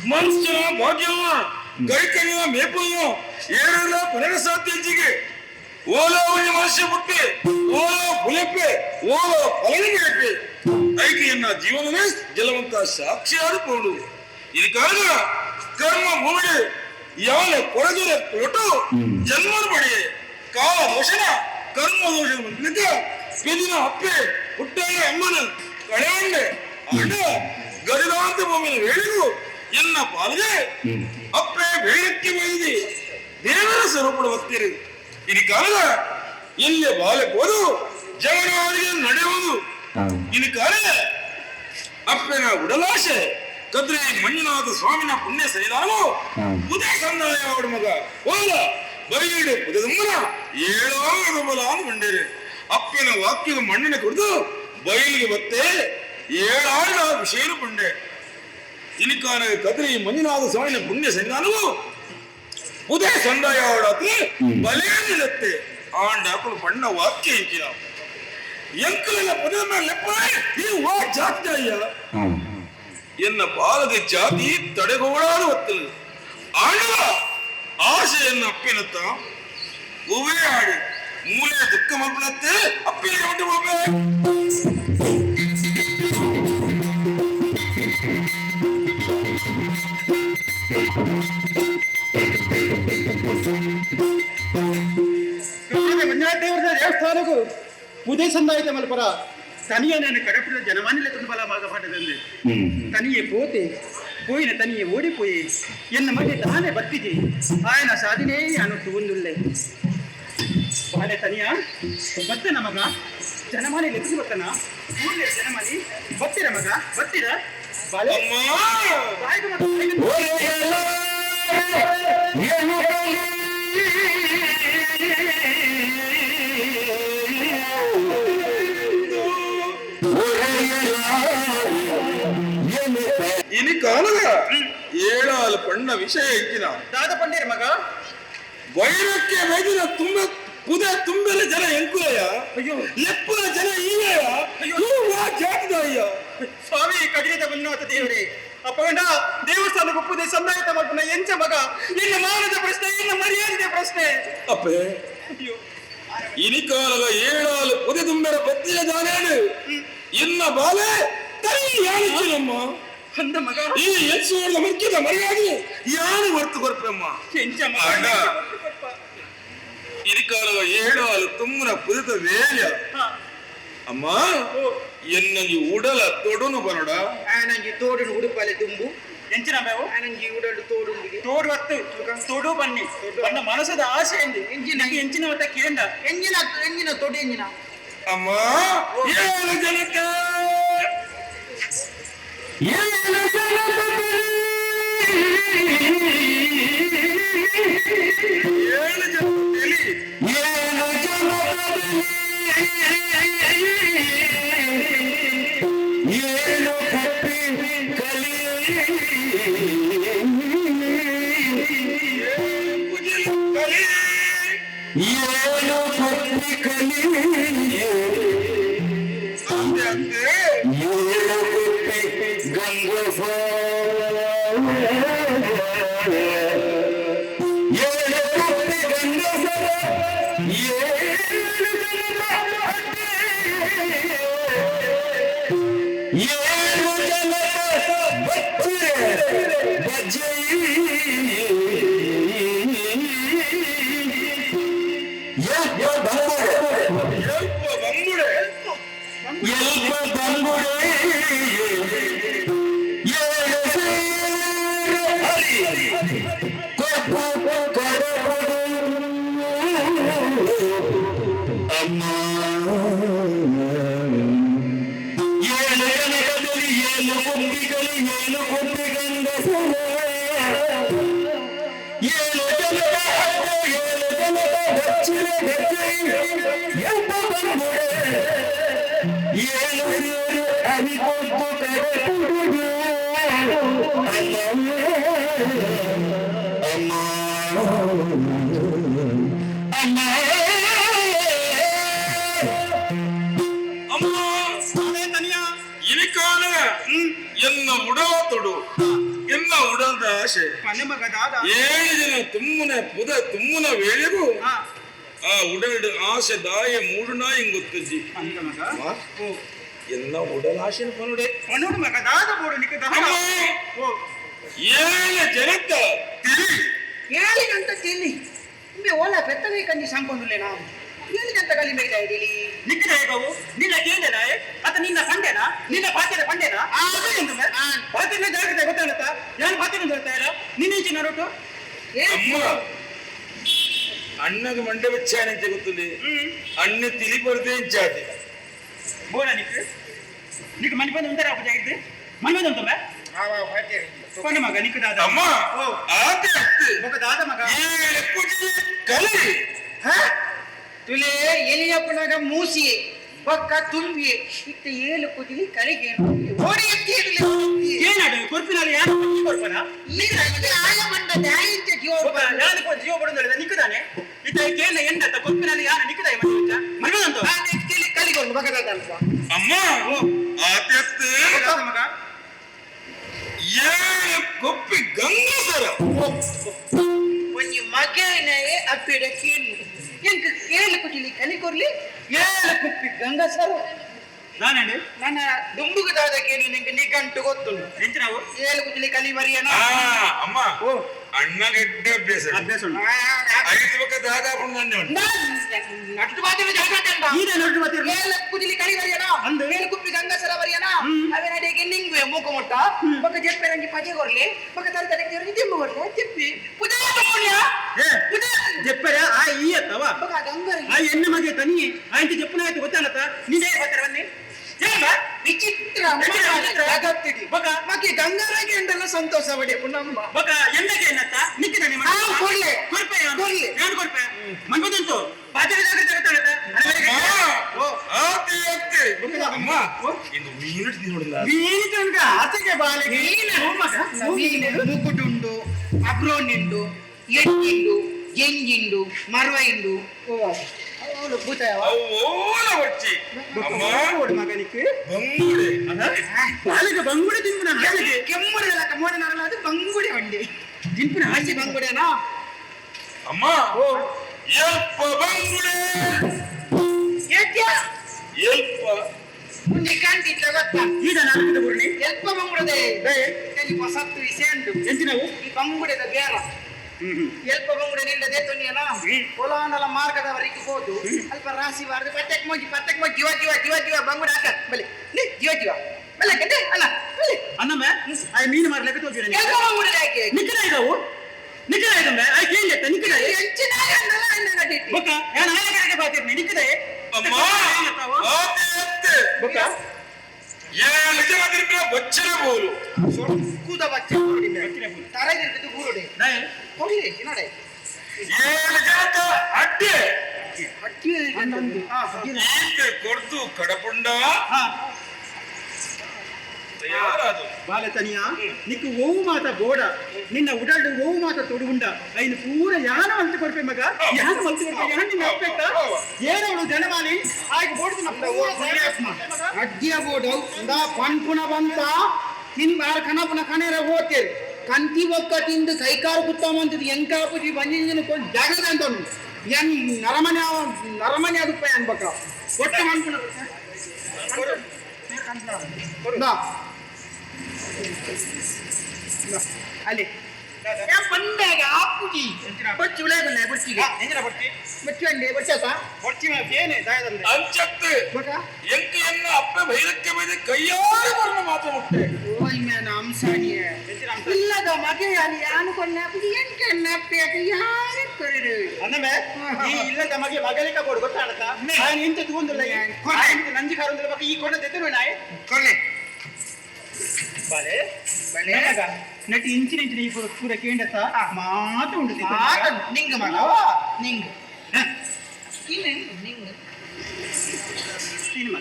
ಮನುಷ್ಯನ ಭಾಗ್ಯವ ಕೈಕರಿಯ ಮೇಪನ್ನು ಏನೆಲ್ಲ ಪುನರಸಾಧ್ಯಂಚಿಗೆ ಓಲೋವನಿ ಮನುಷ್ಯ ಮುಟ್ಟೆ ಓಲೋ ಪುಲೆಪ್ಪೆ ಓಲೋ ಫಲನಿಗೆ ಐಕೆಯನ್ನ ಜೀವನವೇ ಗೆಲ್ಲುವಂತ ಸಾಕ್ಷಿಯಾದ ಪೌಡು ಈ ಕಾಲ ಕರ್ಮ ಭೂಮಿಗೆ ಯಾವನ ಕೊಡದರೆ ಕೊಟ್ಟು ಜನ್ಮದ ಪಡೆಯೇ ಕಾಲ ದೋಷನ ಕರ್ಮ ದೋಷ ಬಂದಿದ್ದ ಪಿದಿನ ಅಪ್ಪೆ ಹುಟ್ಟಾಗ ಅಮ್ಮನ ಕಳೆಯಂಡೆ ಅಡ್ಡ ಗದಿಲಾಂತ ಭೂಮಿನ ಹೇಳಿದ್ರು ಎನ್ನ ಪಾಲಿಗೆ ಅಪ್ಪೆ ಬೇಡಕ್ಕೆ ಬೈದಿ ದೇವರ ಸ್ವರೂಪದ ಭಕ್ತಿರು ಈ ಕಾಲದ ಎಲ್ಲಿ ಬಾಲೆ ಹೋದು ಜಗನಾಡಿಗೆ ನಡೆಯುವುದು ಈ ಕಾಲ ಅಪ್ಪನ ಉಡಲಾಶೆ ಕದ್ರಿ ಮಂಜುನಾಥ ಸ್ವಾಮಿನ ಪುಣ್ಯ ಸೈದಾನು ಉದಯ ಸಂದಾಯ ಅವರ ಮಗ ಹೋದ ಬೈಗಡೆ ಪುದದುಮ್ಮನ ಏಳಾದ ಬಲ ಅಂದ್ಕೊಂಡೇರೆ ಅಪ್ಪನ ವಾಕ್ಯದ ಮಣ್ಣಿನ ಕುಡಿದು ಬಯಲಿಗೆ ಬತ್ತೆ ಏಳಾದ ವಿಷಯ ಕೊಂಡೆ ಇನಿಕಾನ ಕದ್ರಿ ಮಂಜುನಾಥ ಸ್ವಾಮಿನ ಪುಣ್ಯ ಸೈದಾನು ಉದಯ ಸಂದಾಯ ಅವಡಾತ್ರೆ ಬಲೇ ನಿಲ್ಲತ್ತೆ ಆಂಡಾಕಲು ಬಣ್ಣ ವಾಕ್ಯ ಇಕ್ಕಿನ ಎಂಕಲಿನ ಪದದ ಮೇಲೆ ಈ ವಾ ಜಾತ್ಯ ಎನ್ನ ಬಾಲದ ಜಾತಿ ತಡೆಗೋಡಾದ ಹೊತ್ತಲು ಆಡುವ ಆಶೆಯನ್ನ ಅಪ್ಪಿನತ್ತ ಹೂವೇ ಆಡಿ ಮೂಲೆ ದುಃಖ ಮಗ್ನತ್ತೆ ಅಪ್ಪಿನ ಹೊಟ್ಟು ಹೋಗೇ ದೇವಸ್ಥಾನಕ್ಕೂ ಉದಯ ಸಂದಾಯಿತ ಮಲ್ಪರ தனியான கடப்புற ஜனமானில துன்பல பாகப்பட்டது தனியே போते போயின தனியே ஓடி போய் என்ன மாதிரி தானே பத்திஜி ఆయన ಸಾಧನೆ ಅನ್ನೋದು ಒಂದುಳ್ಳೆ ಬಾಳೆ ತನಿಯ ಮತ್ತೆ ನಮಗ ಜನಮಾನಿ ಲೆಕ್ಕಿಸಿ ಬರ್ತನ ಕೂಡಲೇ ಜನಮಾನಿ ಬತ್ತಿರ ಮಗ ಬತ್ತಿರ ಬಾಳೆ ಇನಿ ಕಾಲದ ಏಳಾಲು ಪಣ್ಣ ವಿಷಯ ಇಕ್ಕಿನ ದಾದ ಪಂಡಿರ ಮಗ ವೈರಕ್ಕೆ ವೈದ್ಯನ ತುಂಬ ಪುದ ತುಂಬೆಲ ಜನ ಎಂಕುಲಯ್ಯ ಅಯ್ಯೋ ಲೆಪ್ಪುಲ ಜನ ಈವೆಯ ಅಯ್ಯೋ ಜಾತಿದಯ್ಯ ಸ್ವಾಮಿ ಕಡಿದ ಬನ್ನಾತ ದೇವರೇ ಅಪ್ಪಗಂಡ ದೇವಸ್ಥಾನಕ್ಕೆ ಒಪ್ಪುದೇ ಸಂದಾಯಿತ ಮಾಡ್ಕೊಂಡ ಎಂಚ ಮಗ ನಿನ್ನ ಮಾನದ ಪ್ರಶ್ನೆ ನಿನ್ನ ಮರ್ಯಾದೆ ಪ್ರಶ್ನೆ ಅಪ್ಪೆ ಅಯ್ಯೋ ಇನಿ ಕಾಲದ ಏಳಾಲು ಪುದ ತುಂಬೆರ ಬತ್ತಿಯ ಜಾನೇನು ಇನ್ನ ಬಾಲೆ ತೈ ಯಾನಿಚ್ಚಿನಮ್ಮ ಅಂದ ಮಗ ಈ ಎನ್ಸೋರ್ದ ಮರ್ಕಿದ ಮರ್ಯಾದೆ ಯಾರು ಹೊರತು ಕೊರಪಮ್ಮ ಎಂಚ ಮಗ ಇನಿ ಕಾಲದ ಏಳಾಲು ತುಮ್ಮನ ಪುದದ ವೇಯ ಅಮ್ಮ ಎನ್ನಂಗಿ ಉಡಲ ತೊಡುನು ಬರೋಡ ಆನಂಗಿ ತೋಡುನು ಉಡುಪಲೆ ತುಂಬು ಎಂಚಿನ ಬೇವು ಆನಂಗಿ ಉಡಲು ತೋಡುಂದಿಗೆ ತೋಡು ಹೊತ್ತು ತೋಡು ಬನ್ನಿ ನನ್ನ ಮನಸ್ಸದ ಆಸೆ ಎಂದು ಎಂಚಿನ ಹೊತ್ತ ಕೇಂದ್ರ ಎಂಜಿನ ತೊಡಿ ಎಂಜಿನ ಅಮ್ಮ ಏಳು ಜನಕ್ಕೆ ಏಳು ಗಂಗಾ ಎನ್ನ ಉಡಲ ತೊಡು ಎನ್ನ ಉಡಲ್ದ ಆಶೆ ಏಳು ದಿನ ತುಮ್ಮನ ವೇಳೆಗೂ ಆ ಉಡಲ್ಡ ಆಶೆ ದಾಯ ಮೂಡುನ ಹಿಂಗೊತ್ತಜ್ಜಿ ಎನ್ನ ಉಡಲ ಆಶೆ ಪನುಡೆ ಏಳ ಜನತ್ತ ఏలిగంట తిని ఇంబే ఓలా పెద్దగా కండి సంపొందులే నా ఏలిగంట కలి మీద ఇదిలి ನಿಕ್ಕದಾಯಗವು ನಿನ್ನ ಕೇಂದ್ರನ ಅತ ನಿನ್ನ ಸಂಡೆನಾ ನಿನ್ನ ಪಾತ್ಯದ ಪಂಡೆನಾ ಪಾತ್ಯದ ಜಾಗದ ಗೊತ್ತಾಗತ್ತ ಯಾರು ಪಾತ್ಯದ ಗೊತ್ತಾಯಿರ ನಿನ್ನ ನೋಡೋಟು ಅಮ್ಮ ಅಣ್ಣಗೆ ಮಂಡೆ ಬೆಚ್ಚಾನೆ ಗೊತ್ತುಲಿ ಅಣ್ಣ ತಿಳಿ ಬರದೆ ಇಚ್ಚಾದೆ ಬೋನ నీకు మని పని ఉంటారా ఒక జాగ్రత్త మని పని ఉంటుందా కొన్న మగ నీకు దాదా అమ్మ ఆతే ఒక దాదా మగ ఏ కుటి కలి ತುಲೆ ಎಲಿಯಪ್ಪನಾಗ ಮೂಸಿ ಬಕ್ಕ ತುಂಬಿ ಇತ್ತ ಏಳು ಕುದಿಲಿ ಕಳಿಗೆ ಓಡಿ ಎತ್ತಿರಲಿ ಏನಾಡು ಕೊರ್ಪಿನಲ್ಲಿ ಯಾರು ಕೊರ್ಪನ ಈಗ ಆಯ ಮಂಡ ದಾಯಿಂಚ ಜೀವ ಯಾರು ಕೊ ಜೀವ ಬಡಂದಳಿದ ನಿಕ್ಕದಾನೆ ಇತ್ತ ಕೇಳ ಎಂದತ್ತ ಕೊರ್ಪಿನಲ್ಲಿ ಯಾರು ನಿಕ್ಕದಾಯ ಮನಿವಿಚ್ಚ ಮನಿವಂತ ಆ ನೆಕ್ಕಿಲಿ ಕಲಿಗೊಂಡು ಬಗದಾದ ಅಂತ ಅಮ್ಮ ಆತೆ ಮಗ ಏಳು ಕೊಪ್ಪಿ ಗಂಗಾಧರ ಒಂಜಿ ಮಗನೇ ಅಪ್ಪಿಡ ಕೇಳಿ ಎಂಕ ಕೇಳಿ ಕುಟಿಲಿ ಕಲಿ ಕೊರ್ಲಿ ಏಳು ಕುಪ್ಪಿ ಗಂಗಸರ ನಾನೇನು ನನ್ನ ದುಂಬುಗದಾದ ಕೇಳಿ ನಿಂಗೆ ನಿಗಂಟು ಗೊತ್ತುಂಟು ಎಂಚಿನಾವು ಏಳು ಕುಟಿಲಿ ಕಲಿ ಬರಿಯನ ಅಮ್ಮ ಅಣ್ಣ ಗೆಡ್ಡೆ ಅಭ್ಯಾಸ ಅಭ್ಯಾಸ ಉಂಟು ಐದು ಪಕ್ಕ ದಾದಾ ಬಂದು ನಟ್ಟು ಬಾತಿನ ಜಾಗದಂಡ ಈಗ ನೋಡು ಮತ್ತೆ ಏಳು ಕುಟಿಲಿ ಕಲಿ ಬರಿಯನ ಅಂದು ಏಳು ಕುಪ್ಪಿ ಗಂಗಸರ ಬರಿಯನ ಅವೇ ನಡಿಗೆ ನಿಂಗೆ ಮೂಕ ಮುಟ್ಟ ಬಕ್ಕ ಜೆಪ್ಪೆ ರಂಗಿ ಪಜೆ ಕೊರ್ಲಿ ಬಕ್ಕ ತಲೆ ತಲೆಗೆ ದಿಮ್ಮು ಕೊರ್ಲಿ ತಿಪ್ಪಿ ಪುಜಾ ತೋಣಿಯಾ ಪುಜಾ చెప్పారా ఆ ఈ అత్తవ ಬಕ್ಕ ಗಂಗರ ఆ ఎన్ని మగే తని ఆయన చెప్పున అయితే ಗೊತ್ತಾನತ ನೀನೇ ಬರ್ತಾರವನ್ನಿ ಏನ ವಿಚಿತ್ರ ಜಗತ್ತಿಡಿ ಬಕ ಮಕ್ಕೆ ಗಂಗಾರಾಗಿ ಎಂದೆಲ್ಲ ಸಂತೋಷ ಪಡೆಯಕು ನಮ್ಮ ಬಕ ಎಂದಕ್ಕೆ ಏನತ್ತ ನಿಕ್ಕಿದಾನೆ ಕೊಡ್ಲೆ ಕೊರ್ಪೆ ಕೊಡ್ಲೆ ಏನು ಕೊರ್ಪೆ ಮನ್ಬದಂತು ಪಾತ್ರೆ ಜಾಗ್ರತೆ ಗೊತ್ತಾನತ ಆತೆ ಆತೆ ಅಮ್ಮ ಇಂದು ಮೀನು ತಿನ್ನೋಡಿಲ್ಲ ನೀನು ತನಕ ಆತಗೆ ಬಾಲೆಗೆ ಮೀನು ಮುಕುಟುಂಡು ಅಬ್ರೋನಿಂಡು ಎಣ್ಣಿಂಡು ಎಂಜಿಂಡು ಮರವೈಂಡು ಅವಳು ಭೂತಯವ ಓಲ వచ్చి ಅಮ್ಮ ಮಗನಿಗೆ ಬಂಗುಡೆ ಬಾಲಿಗೆ ಬಂಗುಡೆ ತಿಂಪಿನ ಹಾಲಿಗೆ ಕೆಮ್ಮುಡಿ ಮೋಡಿ ನರಳ ಅದು ಬಂಗುಡಿ ಅಂಡಿ ತಿಂಪಿನ ಹಾಸಿ ಬಂಗುಡೆನಾ ಅಮ್ಮ ಎಲ್ಪ ಬಂಗುಡೆ ಏತ್ಯ ಎಲ್ಪ ಮುಂದೆ ಕಾಂತಿಟ್ಲ ಗೊತ್ತಾ ಈಗ ನಾಲ್ಕು ಬುರ್ಣಿ ಎಲ್ಪ ಬಂಗುಡದೆ ಕಲಿ ಹೊಸತ್ತು ವಿಷಯಂಡು ಎಂಚಿನವು ಈ ಬಂಗುಡೆದ ಬೇರ ಎಲ್ಪ ಬಂಗುಡೆ ನಿಲ್ಲದೆ ತೊನ್ನಿಯನ ಹೊಲಾನಲ ಮಾರ್ಗದವರೆಗೆ ಹೋದು ಅಲ್ಪ ರಾಶಿ ಬಾರದು ಪಟ್ಟಕ್ ಮೋಜಿ ಜೀವ ಜೀವ ಜೀವ ಜೀವ ಬಂಗುಡೆ ಹಾಕ ಬಲಿ ಜೀವ ಜೀವ ಬಲ್ಲ ಗಂಟೆ ಅಲ್ಲ ಬಲಿ ಅನ್ನಮ್ಮ ಆ ಮೀನು ಮಾರ್ಲಿಕ್ಕೆ ತೋಜುರೆ ಎಲ್ಪ ಬಂಗುಡೆ ಯಾಕೆ ನಿಕ್ಕದ ಇದಾವು ನಿಕ್ಕದ ಇದಮ್ಮ ಆ ಕೇಳಿತ್ತ ನಿಕ್ಕದ ಹೆಚ್ಚಿನ ಅನ್ನಲ್ಲ ಅನ್ನ ಗಟ್ಟಿಟ್ಟಿ ಬೊಕ್ಕ ನಾನು ಆಯಕರಿಗೆ ಬಾತಿರ್ನಿ ನಿಕ್ಕದೆ ಅಮ್ಮ ಆತೆ ಆತೆ ಬೊಕ್ಕ ಏಳು ಜನ ತಿರುಗಿನ ಬಚ್ಚನ ಬೋಲು ಕೂದ ಬಚ್ಚೆ ನೋಡಿ ತರಗಿರ್ತದೆ ಗೂರುಡೆ ನಾಯ್ ಹೋಗಿ ನಡೆ ಏಳು ಜನಕ್ಕ ಅಡ್ಡೆ ಹಟ್ಟಿ ಈಕೆ ಕೊಡ್ದು ಕಡಪುಂಡ ಹಾ ಯಾರದು ಬಾಲೆ ತನಿಯ ನಿಕ್ಕು ಓವು ಮಾತ ಬೋಡ ನಿನ್ನ ಉಡಲ್ಡು ಓವು ಮಾತ ತೊಡುಗುಂಡ ಐನು ಪೂರ ಯಾನ ಮಲ್ತು ಕೊಡ್ಪೆ ಮಗ ಯಾನ ಮಲ್ತು ಕೊಡ್ಪೆ ಯಾನ ನಿನ್ನ ಅಪ್ಪೆತ್ತ ಏನವಳು ಜನಮಾನಿ ಆಗ ಬೋಡ್ದು ಅಡ್ಡಿಯ ಬೋಡು ಇಂದ ಪನ್ಪುನ ಬಂತ ತಿನ್ ಬಾರ ಕನಪುನ ಕನೇರ ಹೋಗ್ತೇವೆ ಕಂತಿ ಒಕ್ಕ ತಿಂದು ಕೈಕಾರು ಕುತ್ತಮಂತದ್ದು ಎಂಕಾಪುಜಿ ಬಂಜಿನ ಜಾಗದ ಅಂತ ಏನ್ ನರಮನೆ ಅದು ರೂಪಾಯಿ ಅನ್ಬೇಕ ಒಟ್ಟು ಮಾಡ್ಕೊಂಡು ಅಲ್ಲಿ ಬಂದಾಗ ಆಪುಜಿ ಬಚ್ಚಿ ಉಳೇದಲ್ಲ ಬಚ್ಚಿಗೆ ಎಂಜಿನ ಬರ್ತಿ ಬಚ್ಚಿ ಅಂಡೆ ಬಚ್ಚಾತ ಬರ್ತಿ ಏನೇ ದಾಯದಂದ್ರೆ ಅಂಚತ್ತು ಬಕ ಎಂಕೆಯನ್ನ ಅಪ್ಪ ಬೈದಕ್ಕೆ ಬೈದ ಕೈಯಾರೆ ಬರಲು ಮಾತ್ರ ಮುಟ್ಟೆ ಓಯ್ ಮೇನ ಅಂಸಾಣಿಯ ಇಲ್ಲದ ಮಗೆಯಲ್ಲಿ ಅನ್ಕೊಂಡ ಎಂಕೆ ನಪ್ಪೆಗೆ ಯಾರು ಕೊರಡು ಅನ್ನಮೆ ಈ ಇಲ್ಲದ ಮಗೆ ಮಗಳಿಗೆ ಕೊಡು ಗೊತ್ತಾಡತಾ ನಾನು ಇಂತ ತಗೊಂಡಿಲ್ಲ ನಂಜಿ ಕಾರಂದ್ರ ಬಗ್ಗೆ ಈ ಕೊಡ ತೆತ್ತರು ನಾಯಿ ಕೊನೆ ಬಾಲೆ ಬಲೆ ನಟಿ ಇಂಚಿನ ಈ ಪೂರ ಕೇಂಡತ ಮಾತು ಉಂಟು ನಿಂಗ ಮಗ ನಿಂಗ ಇಲ್ಲ ನಿಂಗ ಸಿನಿಮಾ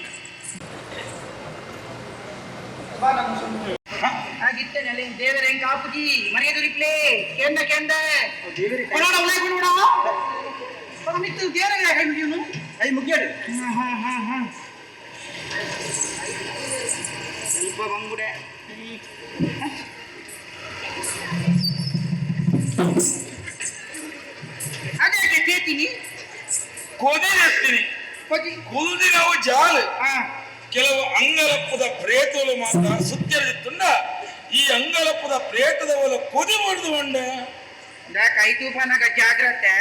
ಆಗಿತ್ತೇನೆ ದೇವರ ಹೆಂಗ ಆಪುಜಿ ಮರೆಯದುರಿಪ್ಲೇ ಕೆಂಡ ಕೆಂಡ ದೇವರಿಗೆ ಕೊಡೋಣ ಉಳೈ ಬಿಡೋಣ ಮಿತ್ತು ದೇವರ ಹೆಂಗಿವನು ಐ ಮುಗಿಯಾಡು ಸ್ವಲ್ಪ ಬಂಗುಡೆ ಅದೇ ಕೇಳ್ತೀನಿ ಕೊದಿರೆಸ್ತೀನಿ ಹೋಗಿ ಕುಲ್ದಿನವು ಜಾಲು ಕೆಲವು ಅಂಗಲಪ್ಪದ ಪ್ರೇತಗಳು ಮಾತ್ರ ಸುತ್ತಿರದಿತ್ತುಂಡ ಈ ಅಂಗಲಪ್ಪದ ಪ್ರೇತದವರ ಕೊದಿ ಮಾಡಿದು ಮಂಡ ಕೈತು ಪನಗ ಜಾಗ್ರತೆ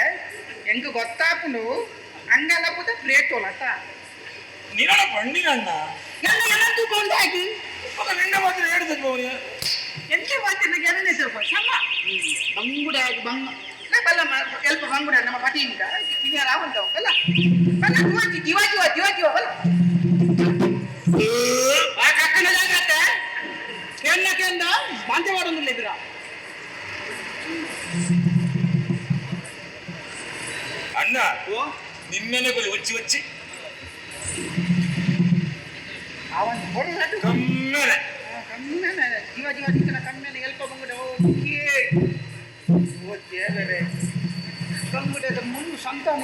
ಹೆಂಗ ಗೊತ್ತಾಪುಂಡು ಅಂಗಲಪ್ಪದ ಪ್ಲೇಟೋಲತ್ತ ನಿನ್ನ ಬಂಡಿನಣ್ಣ ಎಲ್ಲ ತಗೊಂಡಾಗಿ ಅದ ನಿನ್ನ ಮಾತ್ರ ಹೇಳಿದ್ರು ಎಂತ ಮಾತಿನ ಗೆರನೆ ಸ್ವಲ್ಪ ಸಮ ಬಂಗುಡೆ ಆಗಿ ಬಂಗ ಬಲ್ಲ ಸ್ವಲ್ಪ ಬಂಗುಡೆ ನಮ್ಮ ಪಟಿಯಿಂದ ಇದು ರಾವಂತವು ಅಲ್ಲ ಬಲ್ಲ ಜೀವ ಜೀವ ಜೀವ ಜೀವ ಬಲ್ಲ ಆ ಕಕ್ಕನ ಜಾಗ್ರತೆ ಕೆಂಡ ಬಾಂಧೆ ಮಾಡೋದಿಲ್ಲ ಇದ್ರ ಅಣ್ಣ ನಿನ್ನೆನೆ ಬಲಿ ಒಚ್ಚಿ ಒಚ್ಚಿ ಅವನ್ ಹೊಡೆದು ಕಮ್ಮೆನೆ ಕಮ್ಮೆನೆ ಜೀವ ಜೀವ ಜೀವನ ಕಮ್ಮೆನೆ ಎಲ್ಪ ಬಂಗುಡೆ ಹೋಗಿ ಓ ದೇವರೇ ಬಂಗುಡೆದ ಮುನ್ನು ಸಂತಾನ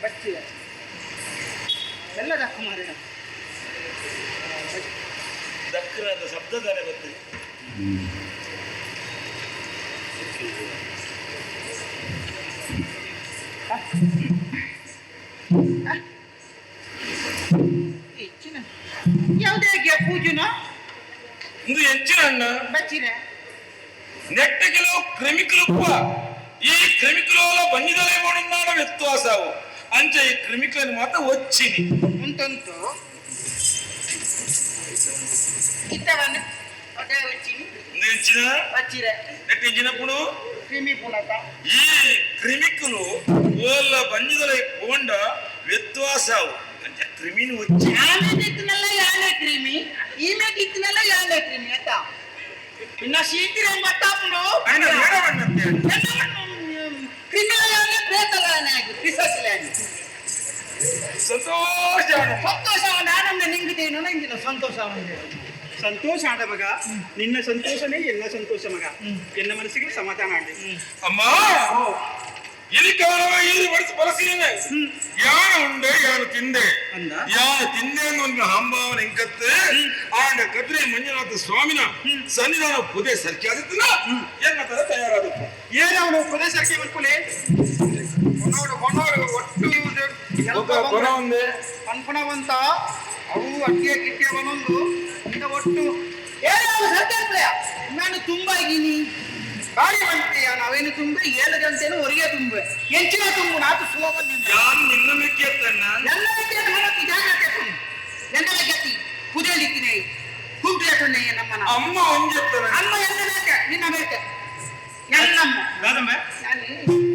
ಬಚ್ಚಿ ಎಲ್ಲ ದಕ್ಕ ಮಾರಿನ ದಕ್ಕರಾದ ಶಬ್ದದಾನೆ ಬರ್ತದೆ ಹೆಚ್ಚಿನ ಯಾವುದೇ ಪೂಜನ ಇದು ಹೆಚ್ಚಿನ ಅಣ್ಣ ಬಚ್ಚಿನ ನೆಟ್ಟ ಕೆಲವು ಕ್ರಿಮಿಕಲುಪ್ಪ ಈ ಕ್ರಿಮಿಕಲ ಬಂದಿದಲೇ ಮಾಡಿದ ವ್ಯತ್ಯಾಸವು ಅಂಚ ಈ ಕ್ರಿಮಿಕಲನ್ನು ಮಾತ್ರ ಒಚ್ಚಿನಿ ಉಂಟುಂಟು ಇತ್ತವನ್ನ ಒಡೆ వచ్చిని ಹೆಚ್ಚಿನ ಬಚ್ಚಿರೆ ನೆಟ್ಟ ಹೆಚ್ಚಿನ ಪುಣು ಕ್ರಿಮಿ ಪುಣತ ಈ ಕ್ರಿಮಿಕಲು ಓಲ್ಲ ಬಂದಿದಲೇ ಪೋಂಡ ವ್ಯತ್ಯಾಸವು ಅಂಚ ಕ್ರಿಮಿನ ಒಚ್ಚಿ ಆನೆ ಇತ್ತನಲ್ಲ ಯಾನೆ ಕ್ರಿಮಿ ಈಮೆ ಇತ್ತನಲ್ಲ ಯಾನೆ ಕ್ರಿಮಿ ಅಂತ ಇನ್ನ ಶೀಘ್ರ ಗೊತ್ತಾಪುಂಡು ఆయన వేడవన్నట్టే ಕ್ರಿಮಿಯಾನೆ ಪ್ರೇತಲಾನೆ ಆಗಿ ಪಿಸಸ್ಲಾನೆ ಸಂತೋಷವನ್ನು ಆನಂದ ನಿಂಗಿದೇನು ನಂಗಿನ ಸಂತೋಷವನ್ನು ಸಂತೋಷ ಆದ ಮಗ ನಿನ್ನ ಸಂತೋಷನೇ ಎಲ್ಲ ಸಂತೋಷ ಮಗ ಎನ್ನ ಮನಸ್ಸಿಗೆ ಸಮಾಧಾನ ಆಡಿ ಅಮ್ಮ ఇది కాలమే ఇది వడిసి బలసీనే యాన ఉండే యాన తిండే ಅಂದ ಯಾನ ತಿಂದೇನು ಒಂದು ಹಂಬಾವನ ಇಂಕತ್ತು ಆಂಡ ಕದ್ರಿ ಮಂಜುನಾಥ ಸ್ವಾಮಿನ ಸನ್ನಿಧಾನ ಪುದೆ ಸರ್ಕಿಯಾದಿತ್ತಲ್ಲ ಎನ್ನ ತರ ತಯಾರಾದಪ್ಪ ಏನವನು ಪ್ರದೇಶಕ್ಕೆ ಬರ್ಕೊಳ್ಳಿ ಹೊನ್ನೋಡು ಒಟ್ಟು ಕೊನ ಒಂದೇ ಅನ್ಪುಣವಂತ ಅವು ಅಡ್ಗೆ ಗಿಡ್ಗೆ ಒಂದೊಂದು ಇಂದ ಒಟ್ಟು ಏನೋ ಸರ್ಕಾರ ನಾನು ತುಂಬಾ ಇದ್ದೀನಿ ಗಾಳಿ ಬಂತೀಯ ನಾವೇನು ತುಂಬ 7 ಗಂಟೆನೂ ಹೊರಗೆ ತುಂಬ ಹೆಚ್ಚಿನ ತುಂಬ ನಾಲ್ಕು ಸುಲಭದಿಂದ ಯಾನ್ ನಿನ್ನ ಮಿಕ್ಕಿಯತ್ತಣ್ಣ ಎಲ್ಲರಿಗೆ ಹೇಳಕ್ಕೆ ಜಾಗ್ರತೆ ಎಲ್ಲರ ಗತಿ ಕುದಿಯಲಿಕ್ಕಿನೇ ಕುಂಪಿಯಟ್ಟನೆ ನಮ್ಮನ ಅಮ್ಮ ಒಂಜೆತ್ತನ ಅಮ್ಮ ಎಲ್ಲ ಬೇಕೆ ನಿನ್ನ ಬೇಕೆ ಎಲ್ಲಮ್ಮ ರಾಧಮ್ಮ ನಾನು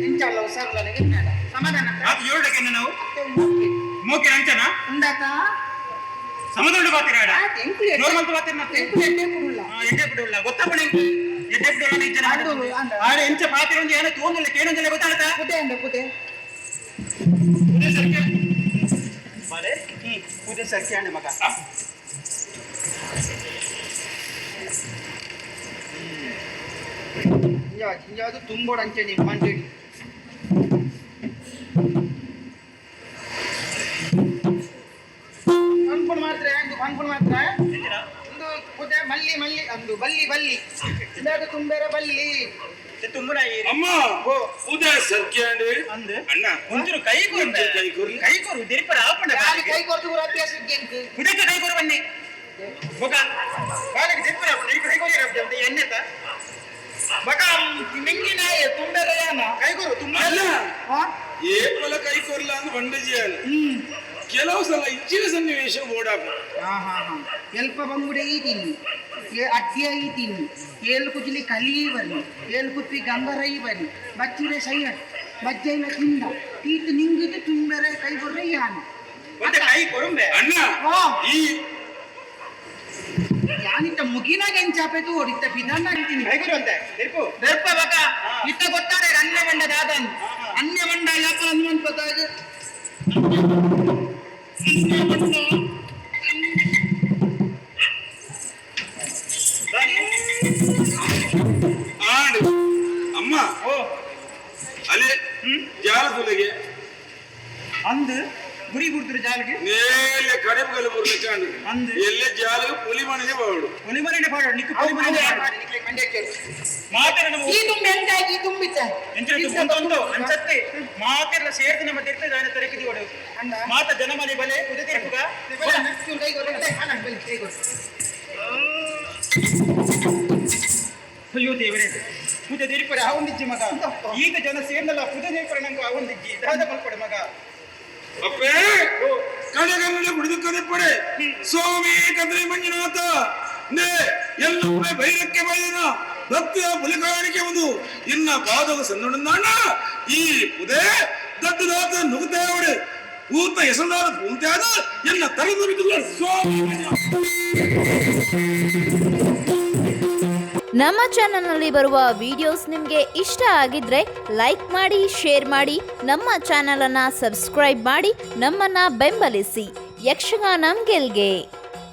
ಎಂಚಲ್ಲ ಉಸಾರಲ್ಲ ಸಮಾಧಾನ ಅದು 7 ಗಂಟೆ ನಾವು ಮೂಕಿ ಮೋಕೆ ಅಂಚನ ಉಂಡಾತ ಸಮುದ್ರ ಬಾತಿರ ಎಂಕು ನೋರ್ಮಲ್ ಬಾತಿರ ಮತ್ತೆ ಎಣ್ಣೆ ಕೊಡಲ್ಲ ಎಡ್ಡೆ ಬಿಡುಲ್ಲ ಗೊತ್ತಾಪಣೆ ಎಡ್ಡೆ ಬಿಡುಲ್ಲ ಇಂಚನ ಆರೆ ಎಂಚ ಬಾತಿರ ಒಂದು ಏನೋ ತೋಂದಿಲ್ಲ ಕೇನೊಂದಿಲ್ಲ ಗೊತ್ತಾಗತ್ತಾ ಪುಟೆ ಅಂಡ ಪುಟೆ ಪುದೆ ಸರ್ಕೆ ಬಾಲೆ ಪುದೆ ಸರ್ಕೆ ಅಂಡ ಮಗ ಯಾವುದು ತುಂಬೋಡು ಅಂಚೆ ನಿಮ್ಮ ಮಂಟೇಡಿ ಅನ್ಕೊಂಡು ಮಾತ್ರ ಅನ್ಕೊಂಡು ಮಾತ್ರ ಒಂದು ಪುದೆ ಮಲ್ಲಿ ಮಲ್ಲಿ ಅಂದು ಬಲ್ಲಿ ಬಲ್ಲಿ ಇದಾಗ ತುಂಬೆರ ಬಲ್ಲಿ ತುಂಬುನ ಅಮ್ಮ ಉದಯ ಸರ್ಕ್ಯಾಂಡ್ ಅಂದು ಅಣ್ಣ ಒಂಚೂರು ಕೈ ಕೊರ್ದು ಕೈ ಕೊರ್ಲಿ ಕೈ ಕೊರು ದಿರಿಪರ ಆಪಣ ಕೈ ಕೊರ್ದು ಅಭ್ಯಾಸ ಇದ್ದೇನೆ ಇದಕ್ಕೆ ಕೈ ಕೊರು ಬನ್ನಿ ಬಗ ಕಾಲಿಗೆ ದಿರಿಪರ ಕೈ ಕೊರಿ ಅಂತ ಎಣ್ಣೆತ ಬಗ ಮೆಂಗಿನ ತುಂಬೆರೆಯಾನ ಕೈ ಕೊರು ತುಂಬ ಅಲ್ಲ ಏಪಲ ಕೈ ಕೊರ್ಲ ಅಂತ ಬಂಡಜಿಯಲ್ಲ ಕೆಲವು ಸಲ ಇಚ್ಚಿನ ಸನ್ನಿವೇಶ ಓಡಾಕ ಎಲ್ಪ ಬಂಗುಡೆ ಈ ತಿನ್ನಿ ಅಡ್ಡಿಯ ಈ ತಿನ್ನಿ ಏಳು ಕುಜಿಲಿ ಕಲಿ ಬನ್ನಿ ಏಳು ಕುಪ್ಪಿ ಗಂಗರೈ ಬನ್ನಿ ಬಚ್ಚಿರೆ ಸೈಯ ಬಜ್ಜೈಲ ತಿಂದ ಈತ ನಿಂಗಿದು ತುಂಬೆರೆ ಕೈ ಕೊರ್ರೆ ಯಾನ ಒಂದು ಕೈ ಕೊರುಂಬೆ ಅಣ್ಣ ಈ ಯಾನಿತ್ತ ಮುಗಿನಾಗ ಎಂಚಾಪೆತು ಓಡಿತ್ತ ಬಿದಾನ ಅಂತೀನಿ ಕೈ ಕೊರು ಅಂತ ದಿರಿಪು ದರ್ಪ ಬಕ ಇತ್ತ ಗೊತ್ತಾರೆ ಅನ್ಯ ಮಂಡ ದಾದನ್ ಅನ್ಯ ಮಂಡ ಯಾಕ ಹನುಮಂತ ಪದಾಗ ಆಡು ಅಮ್ಮ ಅಲೆ ಜಾಲದೊಳಗೆ ಅಂದು ಗುರಿ ಗುರುತಿರು ಜಾಲಿಗೆ ನೇಲೆ ಕಡೆಪಗಲು ಬರ್ಲಿಕ್ಕಾಂಡು ಅಂದು ಎಲ್ಲೇ ಜಾಲಗೆ ಪುಲಿ ಮನೆಗೆ ಬಾಡು ಒಲಿಮರಿನ ಪಾಡು ನಿಕ್ಕು ಒಲಿಮರಿನ ಮಾತೆರ ನಮ್ಮ ಈ ತುಂಬಿ ಎಂಟಾಗಿ ತುಂಬಿತ ಎಂಚಿನ ಬಂತು ಅನ್ಸತ್ತೆ ಮಾತೆಲ್ಲ ಸೇರ್ತಿ ನಮ್ಮ ತಿರ್ತ ಜಾನ ತರಕಿದಿ ಹೊಡೆ ಮಾತ ಜನಮನೆ ಬಲೆ ಕುದಿತಿ ಹುಗ ಕೈ ಕೊರ್ರೆ ಕೈ ಕೊರ್ರೆ ಅಯ್ಯೋ ದೇವರೇ ಪೂಜೆ ದೇರಿಪರೆ ಆವಂದಿಜ್ಜಿ ಮಗ ಈಗ ಜನ ಸೇರ್ನಲ್ಲ ಪೂಜೆ ದೇರಿಪರೆ ನಂಗೆ ಆವಂದಿಜ್ಜಿ ದಾದ ಮಲ್ಪಡೆ ಮಗ ಅಪ್ಪೇ ಕಡೆಗನ್ನಡ ಕುಡಿದು ಕದೆಪಡೆ ಸ್ವಾಮಿ ಕದ್ರಿ ಮಂಜುನಾಥ ನೇ ಎಲ್ಲ ಬೈರಕ್ಕೆ ಬೈದನ ಭಕ್ತಿಯ ಬಲಿಕಾಣಿಕೆ ಒಂದು ಇನ್ನ ಪಾದವ ಸನ್ನೊಂದಾಣ ಈ ಪುದೆ ದಟ್ಟದಾದ ನುಗ್ಗೇವಡೆ ಕೂತ ಹೆಸರಾದ ಪೂಂತ್ಯಾದ ಎನ್ನ ತಲೆದು ಸ್ವಾಮಿ ನಮ್ಮ ಚಾನಲ್ನಲ್ಲಿ ಬರುವ ವಿಡಿಯೋಸ್ ನಿಮಗೆ ಇಷ್ಟ ಆಗಿದ್ರೆ ಲೈಕ್ ಮಾಡಿ, ಶೇರ್ ಮಾಡಿ, ನಮ್ಮ ಚಾನಲನ್ನು ಸಬ್ಸ್ಕ್ರೈಬ್ ಮಾಡಿ ನಮ್ಮನ್ನು ಬೆಂಬಲಿಸಿ. ಯಕ್ಷಗಾನ ಗೆಲ್ಗೆ.